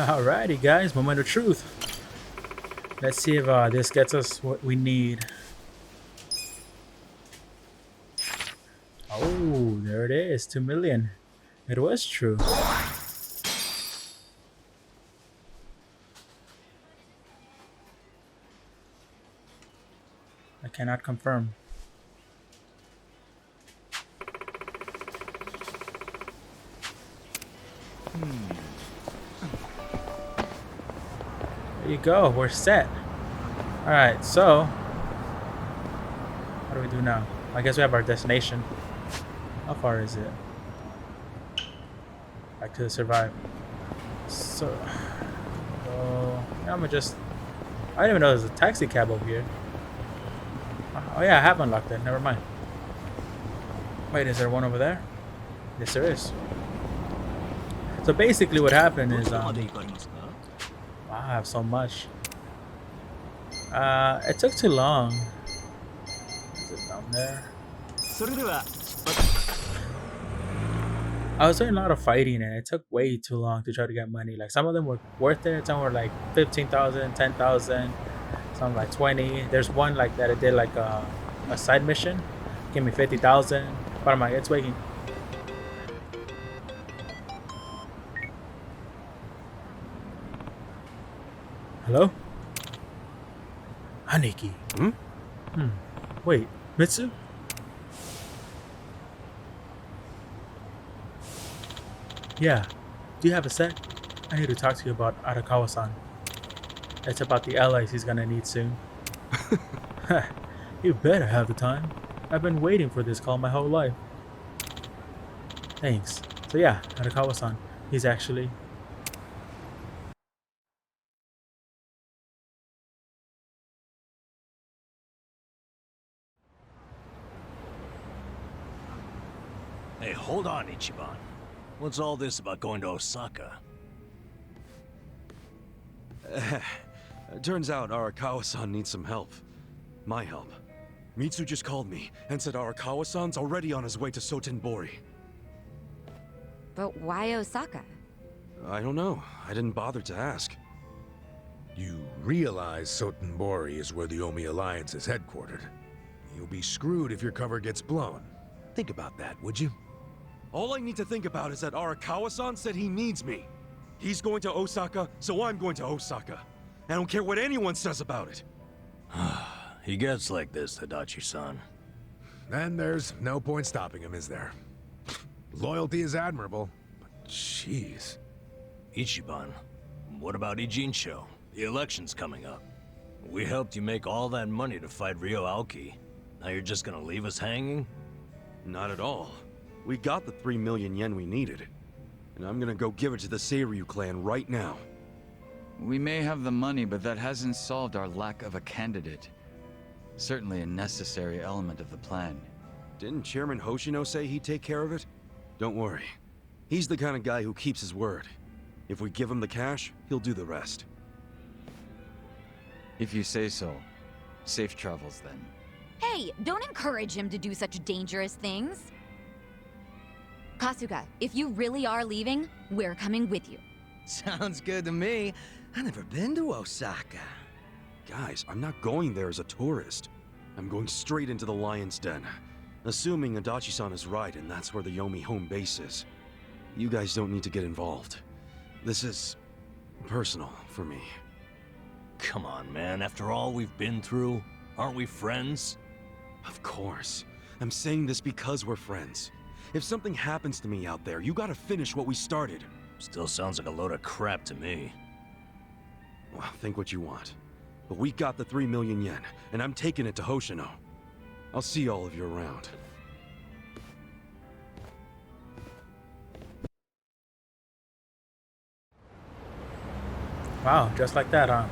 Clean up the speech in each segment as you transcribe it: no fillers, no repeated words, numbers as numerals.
Alrighty, guys, moment of truth. Let's see if this gets us what we need. Oh, there it is, 2 million. It was true. I cannot confirm. There you go, we're set. Alright, so what do we do now? I guess we have our destination. How far is it? Back to the survive. So, I'm gonna just. I didn't even know there's a taxi cab over here. Oh yeah, I have unlocked it. Never mind. Wait, is there one over there? Yes, there is. So basically, what happened is, wow, I have so much. It took too long. Is it down there? I was doing a lot of fighting and it took way too long to try to get money. Like some of them were worth it, some were like 15,000, 10,000, some like 20. There's one like that I did like a side mission, gave me 50,000. But I'm like, it's waiting. Hello? Haniki. Wait, Mitsu? Yeah. Do you have a sec? I need to talk to you about Arakawa-san. It's about the allies he's gonna need soon. You better have the time. I've been waiting for this call my whole life. Thanks. So yeah, Arakawa-san. He's actually... Hey, hold on, Ichiban. What's all this about going to Osaka? Turns out Arakawa-san needs some help. My help. Mitsu just called me and said Arakawa-san's already on his way to Sotenbori. But why Osaka? I don't know. I didn't bother to ask. You realize Sotenbori is where the Omi Alliance is headquartered. You'll be screwed if your cover gets blown. Think about that, would you? All I need to think about is that Arakawa-san said he needs me. He's going to Osaka, so I'm going to Osaka. I don't care what anyone says about it. He gets like this, Adachi-san. Then there's no point stopping him, is there? Loyalty is admirable, but jeez. Ichiban, what about Ijincho? The election's coming up. We helped you make all that money to fight Ryo Aoki. Now you're just gonna leave us hanging? Not at all. We got the 3 million yen we needed. And I'm gonna go give it to the Seiryu clan right now. We may have the money, but that hasn't solved our lack of a candidate. Certainly a necessary element of the plan. Didn't Chairman Hoshino say he'd take care of it? Don't worry. He's the kind of guy who keeps his word. If we give him the cash, he'll do the rest. If you say so. Safe travels, then. Hey, don't encourage him to do such dangerous things. Kasuga, if you really are leaving, we're coming with you. Sounds good to me. I've never been to Osaka. Guys, I'm not going there as a tourist. I'm going straight into the Lion's Den. Assuming Adachi-san is right and that's where the Yomi home base is. You guys don't need to get involved. This is... personal for me. Come on, man. After all we've been through, aren't we friends? Of course. I'm saying this because we're friends. If something happens to me out there, you gotta finish what we started. Still sounds like a load of crap to me. Well, think what you want. But we got the 3 million yen, and I'm taking it to Hoshino. I'll see all of you around. Wow, just like that, huh?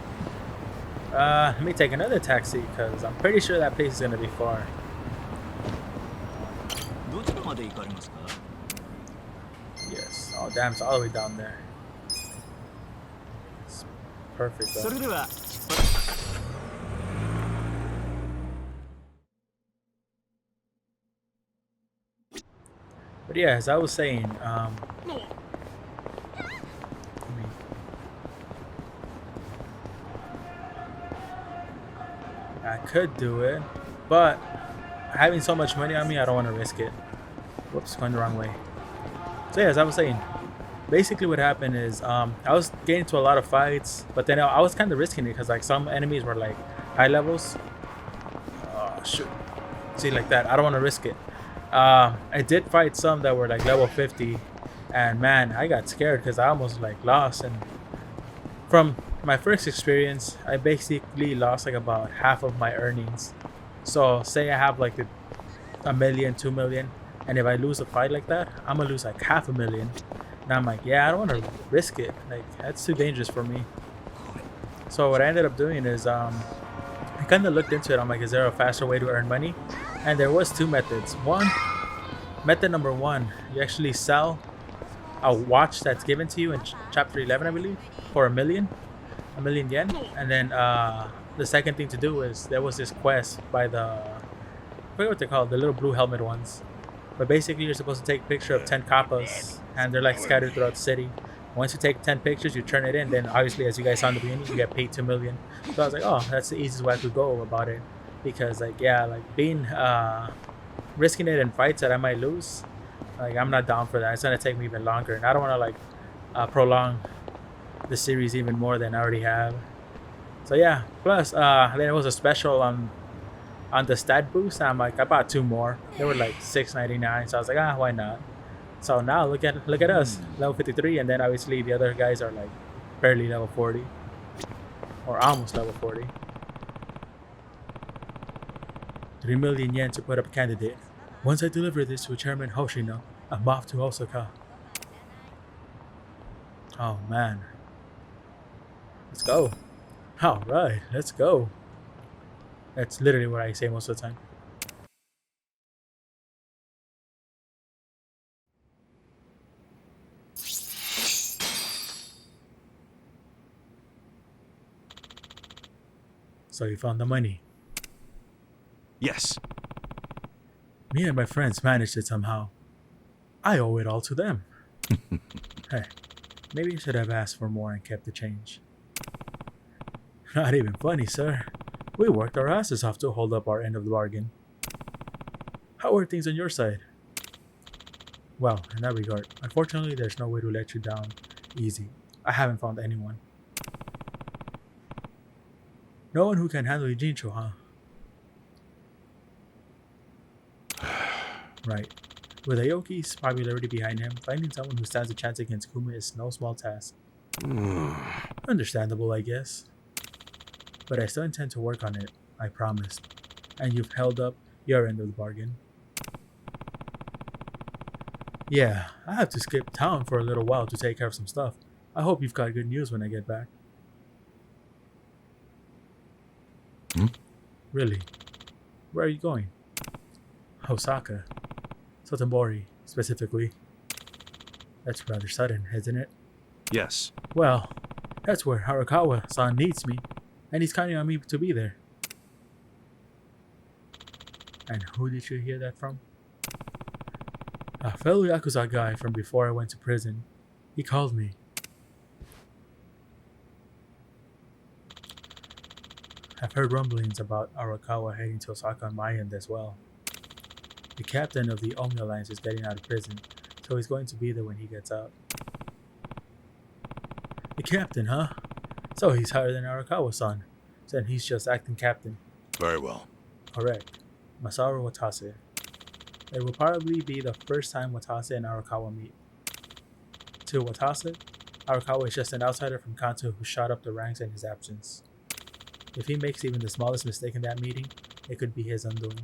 Let me take another taxi, because I'm pretty sure that place is going to be far. Yes. Oh, damn, it's all the way down there. It's perfect, though. But yeah, as I was saying, let me I could do it, but having so much money on me, I don't want to risk it. Whoops, going the wrong way. So yeah, as I was saying, basically what happened is I was getting into a lot of fights, but then I was kind of risking it because like some enemies were like high levels. Oh shoot! See, like that, I don't want to risk it. I did fight some that were like level 50, and man, I got scared because I almost like lost. And from my first experience, I basically lost like about half of my earnings. So say I have like a million, 2 million, and if I lose a fight like that, I'm gonna lose like half a million. And I'm like, yeah, I don't want to risk it. Like that's too dangerous for me. So what I ended up doing is I kind of looked into it. I'm like, is there a faster way to earn money? And there was two methods. Method number one, you actually sell a watch that's given to you in chapter 11, I believe, for a million yen. And then the second thing to do is there was this quest by I forget what they're called, the little blue helmet ones. But basically, you're supposed to take a picture of 10 kappas, and they're like scattered throughout the city. Once you take 10 pictures, you turn it in. Then obviously, as you guys saw in the beginning, you get paid 2 million. So I was like, oh, that's the easiest way I could go about it, because like yeah, like being risking it in fights that I might lose, like I'm not down for that. It's gonna take me even longer, and I don't want to like prolong the series even more than I already have. So yeah. Plus, then it was a special on the stat boost. I'm like, I bought two more. They were like $6.99. So I was like, why not? So now look at us, level 53, and then obviously the other guys are like barely level 40, or almost level 40. 3 million yen to put up a candidate. Once I deliver this to Chairman Hoshino, I'm off to Osaka. Oh man. Let's go. Alright, let's go. That's literally what I say most of the time. So you found the money. Yes. Me and my friends managed it somehow. I owe it all to them. Hey, maybe you should have asked for more and kept the change. Not even funny, sir. We worked our asses off to hold up our end of the bargain. How are things on your side? Well, in that regard, unfortunately there's no way to let you down easy. I haven't found anyone. No one who can handle Ijincho, huh? Right. With Aoki's popularity behind him, finding someone who stands a chance against Kuma is no small task. Understandable, I guess. But I still intend to work on it, I promised. And you've held up your end of the bargain. Yeah, I have to skip town for a little while to take care of some stuff. I hope you've got good news when I get back. Really? Where are you going? Osaka. Sotenbori, specifically. That's rather sudden, isn't it? Yes. Well, that's where Arakawa-san needs me, and he's counting on me to be there. And who did you hear that from? A fellow Yakuza guy from before I went to prison. He called me. I've heard rumblings about Arakawa heading to Osaka on my end as well. The captain of the Omi Alliance is getting out of prison, so he's going to be there when he gets out. The captain, huh? So he's higher than Arakawa-san. Then he's just acting captain. Very well. Correct. Masaru Watase. It will probably be the first time Watase and Arakawa meet. To Watase, Arakawa is just an outsider from Kanto who shot up the ranks in his absence. If he makes even the smallest mistake in that meeting, it could be his undoing.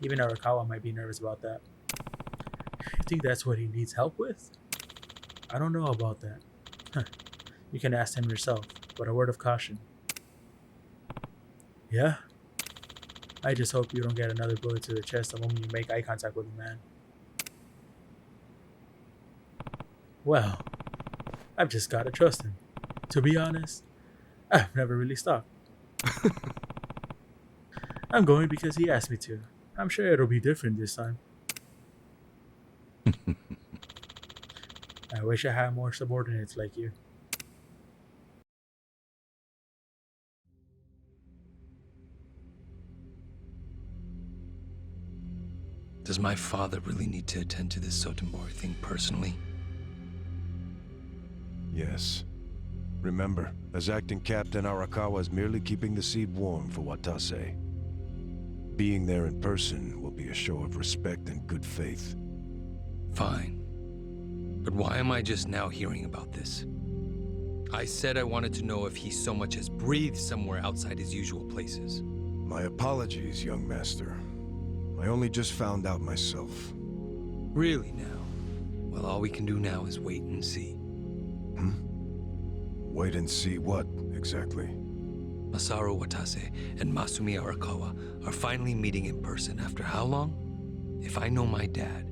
Even Arakawa might be nervous about that. You think that's what he needs help with? I don't know about that. You can ask him yourself, but a word of caution. Yeah? I just hope you don't get another bullet to the chest the moment you make eye contact with a man. Well, I've just gotta trust him. To be honest, I've never really stopped. I'm going because he asked me to. I'm sure it'll be different this time. I wish I had more subordinates like you. " 」 . 」 . 」 . 」 . 」 . 」 . 」 . 」 . 」 . 」 . 」 . 」 . 」 . 」 . 」 . 」 . 」 . 」 . 」 . 」 . 」 . 」 . 」 . 」 . 」 . 」 . 」 . 」 . 」 . 」Does my father really need to attend to this Sotenbori thing personally? Yes. Remember, as acting captain, Arakawa is merely keeping the seed warm for Watase. Being there in person will be a show of respect and good faith. Fine. But why am I just now hearing about this? I said I wanted to know if he so much as breathed somewhere outside his usual places. My apologies, young master. I only just found out myself. Really now? Well, all we can do now is wait and see. Wait and see what, exactly? Masaru Watase and Masumi Arakawa are finally meeting in person after how long? If I know my dad,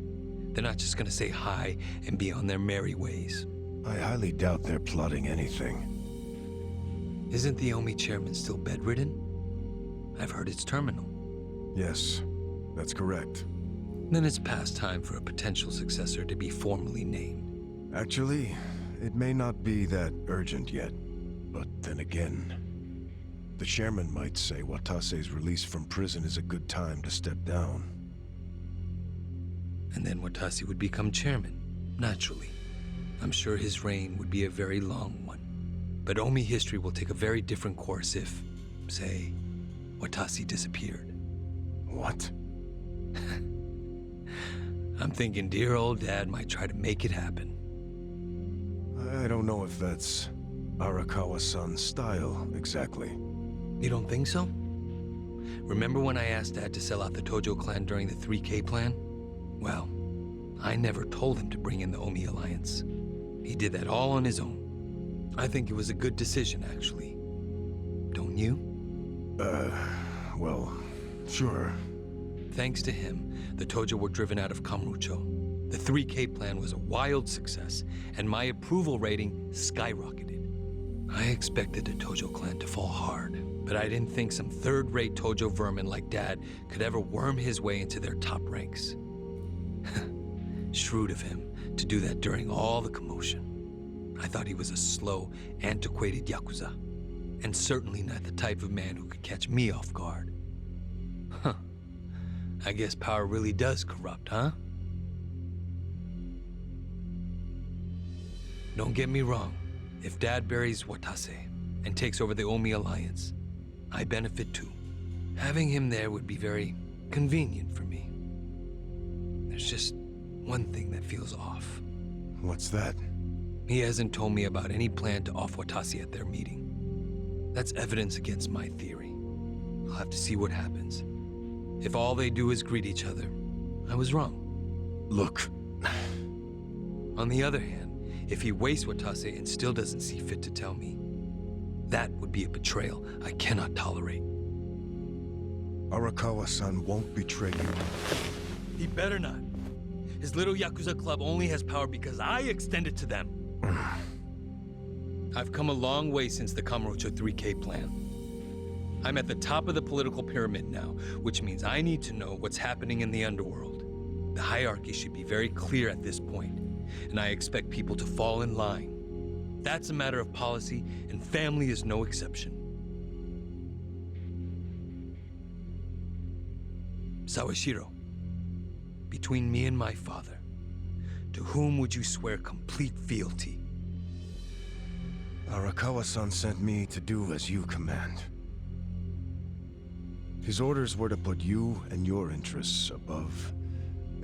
they're not just gonna say hi and be on their merry ways. I highly doubt they're plotting anything. Isn't the Omi chairman still bedridden? I've heard it's terminal. Yes, that's correct. Then it's past time for a potential successor to be formally named. Actually, it may not be that urgent yet. But then again, the chairman might say Watase's release from prison is a good time to step down. And then Watase would become chairman, naturally. I'm sure his reign would be a very long one. But Omi history will take a very different course if, say, Watase disappeared. What? I'm thinking dear old dad might try to make it happen. I don't know if that's Arakawa-san's style, exactly. You don't think so? Remember when I asked Dad to sell out the Tojo Clan during the 3K plan? Well, I never told him to bring in the Omi Alliance. He did that all on his own. I think it was a good decision, actually. Don't you? Well, sure. Thanks to him, the Tojo were driven out of Kamurocho. The 3K plan was a wild success, and my approval rating skyrocketed. I expected the Tojo Clan to fall hard, but I didn't think some third-rate Tojo vermin like Dad could ever worm his way into their top ranks. Shrewd of him to do that during all the commotion. I thought he was a slow, antiquated Yakuza, and certainly not the type of man who could catch me off guard. Huh. I guess power really does corrupt, huh? Don't get me wrong. If Dad buries Watase and takes over the Omi Alliance, I benefit too. Having him there would be very convenient for me. There's just one thing that feels off. What's that? He hasn't told me about any plan to off Watase at their meeting. That's evidence against my theory. I'll have to see what happens. If all they do is greet each other, I was wrong. Look. On the other hand, if he wastes Watase and still doesn't see fit to tell me, that would be a betrayal I cannot tolerate. Arakawa-san won't betray you. He better not. His little Yakuza club only has power because I extend it to them. I've come a long way since the Kamurocho 3K plan. I'm at the top of the political pyramid now, which means I need to know what's happening in the underworld. The hierarchy should be very clear at this point, and I expect people to fall in line. That's a matter of policy, and family is no exception. Sawashiro, between me and my father, to whom would you swear complete fealty? Arakawa-san sent me to do as you command. His orders were to put you and your interests above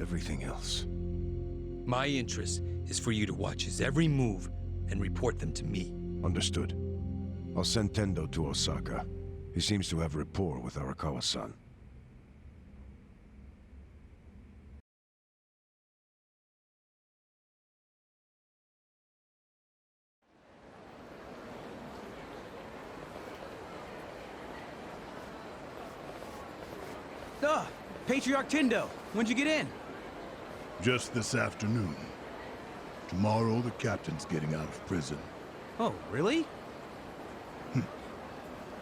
everything else. My interest is for you to watch his every move and report them to me. Understood. I'll send Tendo to Osaka. He seems to have rapport with Arakawa-san. Patriarch Tendo, when'd you get in? Just this afternoon. Tomorrow, the captain's getting out of prison. Oh, really?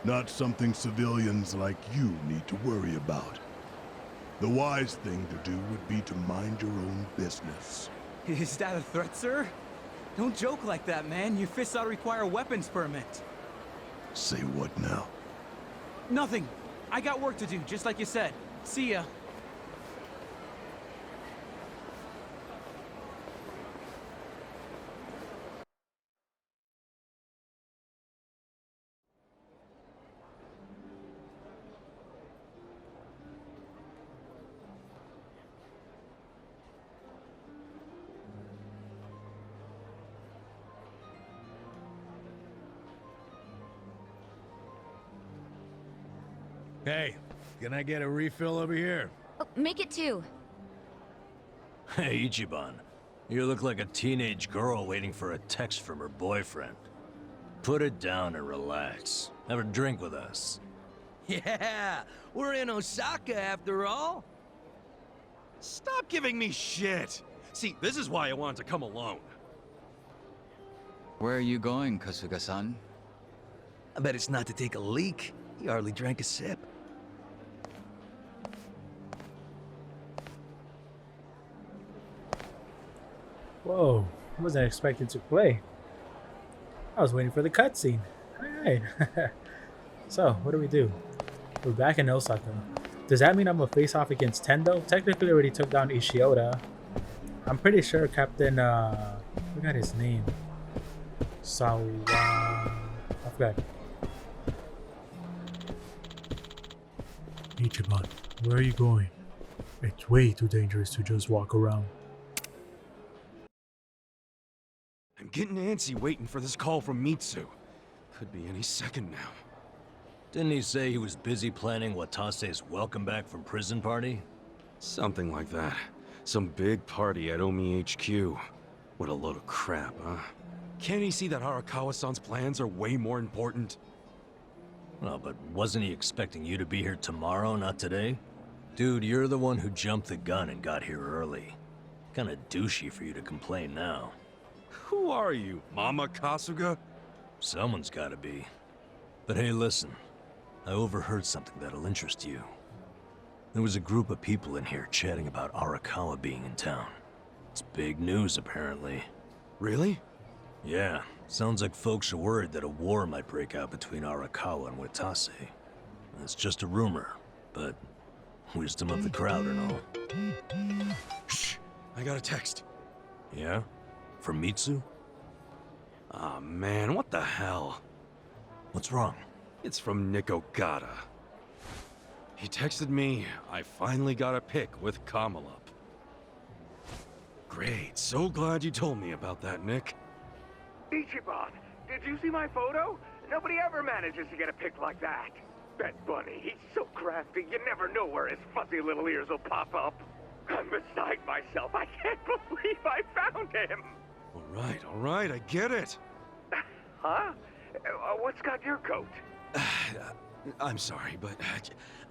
Not something civilians like you need to worry about. The wise thing to do would be to mind your own business. Is that a threat, sir? Don't joke like that, man. Your fists ought to require a weapons permit. Say what now? Nothing. I got work to do, just like you said. See ya. Hey, can I get a refill over here? Oh, make it 2. Hey, Ichiban. You look like a teenage girl waiting for a text from her boyfriend. Put it down and relax. Have a drink with us. Yeah, we're in Osaka after all. Stop giving me shit! See, this is why I wanted to come alone. Where are you going, Kasuga-san? I bet it's not to take a leak. He hardly drank a sip. Whoa, I wasn't expecting to play. I was waiting for the cutscene. Alright. So, what do? We're back in Osaka. Does that mean I'm gonna face off against Tendo? Technically, I already took down Ishioda. I'm pretty sure Captain, I forgot his name. I forgot. Ichiban, where are you going? It's way too dangerous to just walk around. I'm getting antsy waiting for this call from Mitsu. Could be any second now. Didn't he say he was busy planning Watase's welcome back from prison party? Something like that. Some big party at Omi HQ. What a load of crap, huh? Can't he see that Arakawa-san's plans are way more important? Well, but wasn't he expecting you to be here tomorrow, not today? Dude, you're the one who jumped the gun and got here early. Kinda douchey for you to complain now. Who are you, Mama Kasuga? Someone's gotta be. But hey, listen. I overheard something that'll interest you. There was a group of people in here chatting about Arakawa being in town. It's big news, apparently. Really? Yeah, sounds like folks are worried that a war might break out between Arakawa and Watase. It's just a rumor, but wisdom of the crowd and all. Shh! I got a text. Yeah? From Mitsu? Aw, man, what the hell? What's wrong? It's from Nick Ogata. He texted me, I finally got a pic with Kamala. Great, so glad you told me about that, Nick. Ichiban, did you see my photo? Nobody ever manages to get a pic like that. That bunny, he's so crafty, you never know where his fuzzy little ears will pop up. I'm beside myself. I can't believe I found him. All right, I get it. Huh? What's got your coat? I'm sorry, but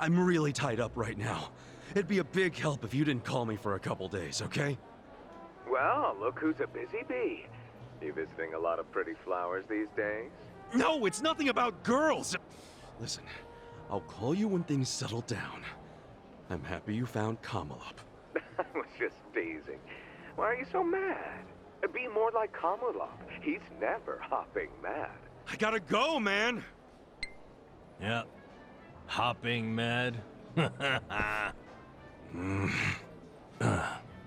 I'm really tied up right now. It'd be a big help if you didn't call me for a couple days, okay? Well, look who's a busy bee. You visiting a lot of pretty flowers these days? No, it's nothing about girls! Listen, I'll call you when things settle down. I'm happy you found Kamala. I was just teasing. Why are you so mad? Be more like Kamala. He's never hopping mad. I gotta go, man! Yeah. Hopping mad?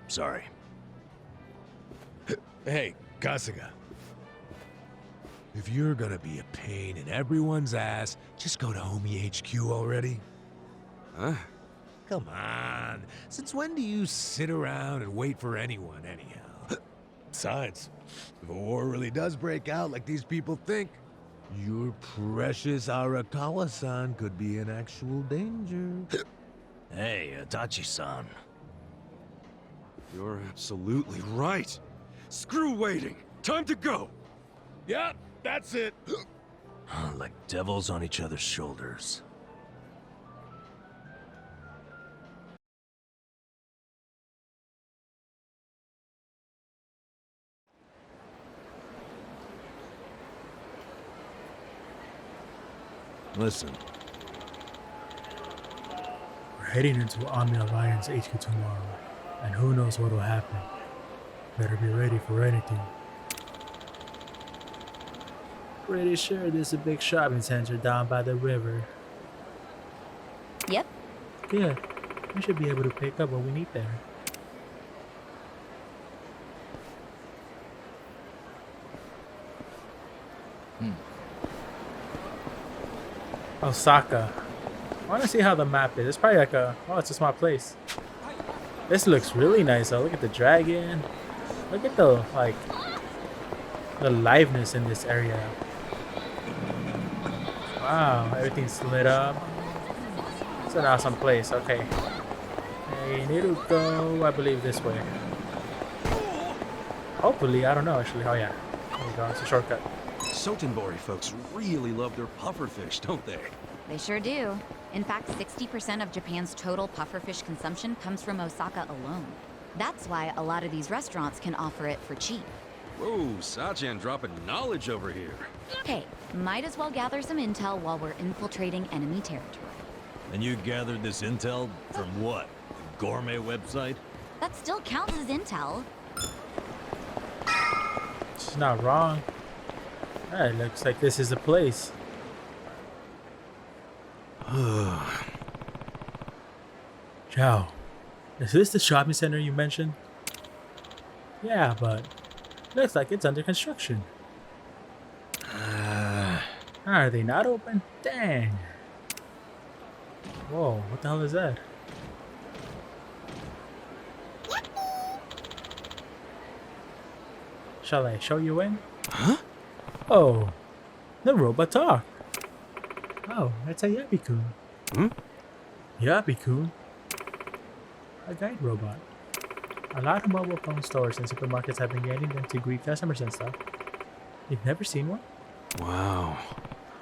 Sorry. Hey, Kasuga. If you're gonna be a pain in everyone's ass, just go to Omi HQ already. Huh? Come on. Since when do you sit around and wait for anyone, anyhow? Besides, if a war really does break out like these people think, your precious Arakawa-san could be in actual danger. Hey, Adachi-san. You're absolutely right. Screw waiting. Time to go. Yep, that's it. Like devils on each other's shoulders. Listen. We're heading into Army Alliance HQ tomorrow, and who knows what'll happen. Better be ready for anything. Pretty sure there's a big shopping center down by the river. Yep. Good. We should be able to pick up what we need there. Osaka. I want to see how the map is. It's probably like a... Oh, it's a small place. This looks really nice though. Look at the dragon. Look at the, like... the liveness in this area. Wow, everything's lit up. It's an awesome place. Okay. I need to go, I believe, this way. Hopefully, I don't know actually. Oh yeah. There you go. It's a shortcut. Sotenbori folks really love their pufferfish, don't they? They sure do. In fact, 60% of Japan's total pufferfish consumption comes from Osaka alone. That's why a lot of these restaurants can offer it for cheap. Whoa, Sachan dropping knowledge over here. Hey, might as well gather some intel while we're infiltrating enemy territory. And you gathered this intel from what? The gourmet website? That still counts as intel. She's not wrong. It looks like this is the place. Chow, is this the shopping center you mentioned? Yeah, but looks like it's under construction. Are they not open? Dang. Whoa, what the hell is that? Shall I show you in? Huh? Oh, the robot talk. Oh, that's a Yabi-kun. Hmm? Yabi-kun? A guide robot. A lot of mobile phone stores and supermarkets have been getting them to greet customers and stuff. You've never seen one? Wow.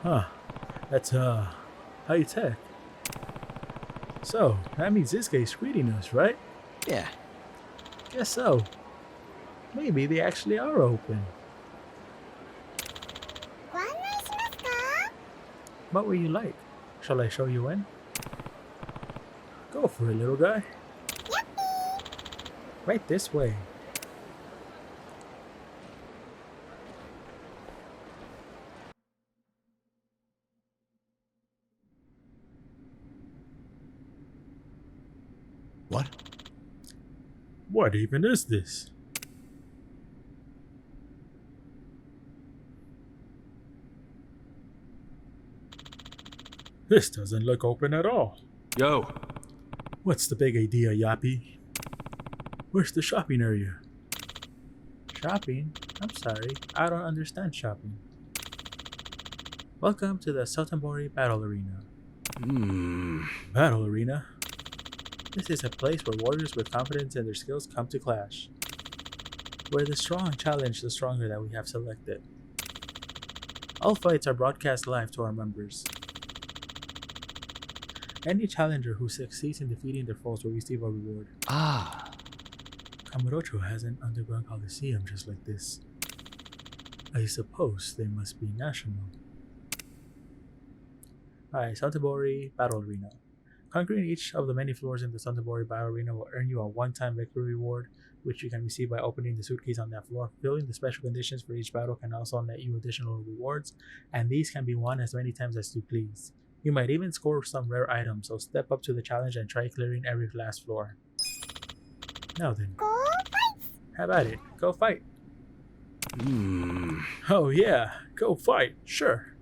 Huh. That's, high tech. So, that means this guy's greeting us, right? Yeah. Guess so. Maybe they actually are open. What were you like? Shall I show you in? Go for it, little guy. Right this way. What? What even is this? This doesn't look open at all. Yo. What's the big idea, Yappy? Where's the shopping area? Shopping? I'm sorry, I don't understand shopping. Welcome to the Sotenbori Battle Arena. Battle Arena? This is a place where warriors with confidence in their skills come to clash. Where the strong challenge the stronger that we have selected. All fights are broadcast live to our members. Any challenger who succeeds in defeating their foes will receive a reward. Ah. Kamurocho has an underground coliseum just like this. I suppose they must be national. Alright, Sotenbori Battle Arena. Conquering each of the many floors in the Sotenbori Battle Arena will earn you a one-time victory reward, which you can receive by opening the suitcase on that floor. Filling the special conditions for each battle can also net you additional rewards, and these can be won as many times as you please. You might even score some rare items, so step up to the challenge and try clearing every last floor. Now then. Go fight! How about it? Go fight! Oh yeah, go fight, sure.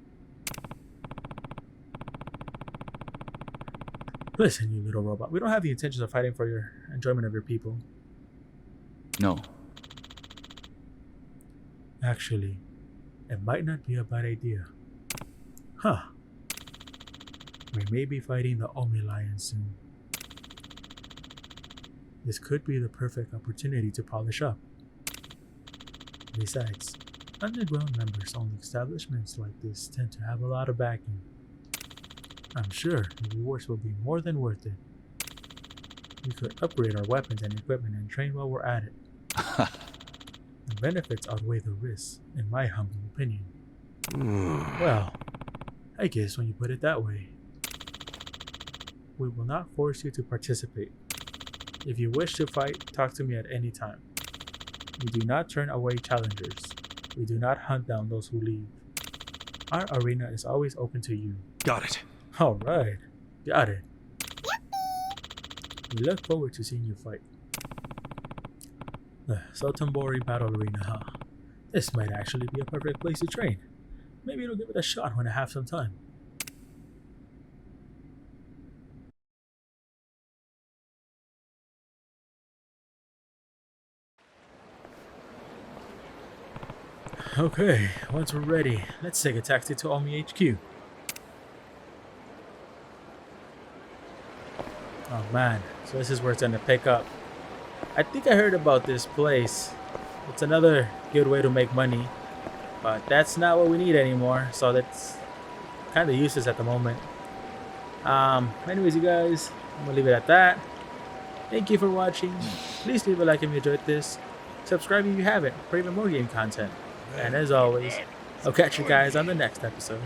Listen, you little robot, we don't have the intentions of fighting for your enjoyment of your people. No. Actually, it might not be a bad idea. Huh. We may be fighting the Omi Lion soon. This could be the perfect opportunity to polish up. Besides, underground members-only establishments like this tend to have a lot of backing. I'm sure the rewards will be more than worth it. We could upgrade our weapons and equipment and train while we're at it. The benefits outweigh the risks, in my humble opinion. Well, I guess when you put it that way. We will not force you to participate. If you wish to fight, talk to me at any time. We do not turn away challengers. We do not hunt down those who leave. Our arena is always open to you. Got it. Alright, got it. We look forward to seeing you fight. The Sotenbori Battle Arena, huh? This might actually be a perfect place to train. Maybe it'll give it a shot when I have some time. Okay, once we're ready, let's take a taxi to Omi HQ. Oh man, so this is where it's gonna pick up. I think I heard about this place. It's another good way to make money, but that's not what we need anymore. So that's kind of useless at the moment. Anyways, you guys, I'm gonna leave it at that. Thank you for watching. Please leave a like if you enjoyed this. Subscribe if you haven't for even more game content. And as always, I'll catch you guys on the next episode.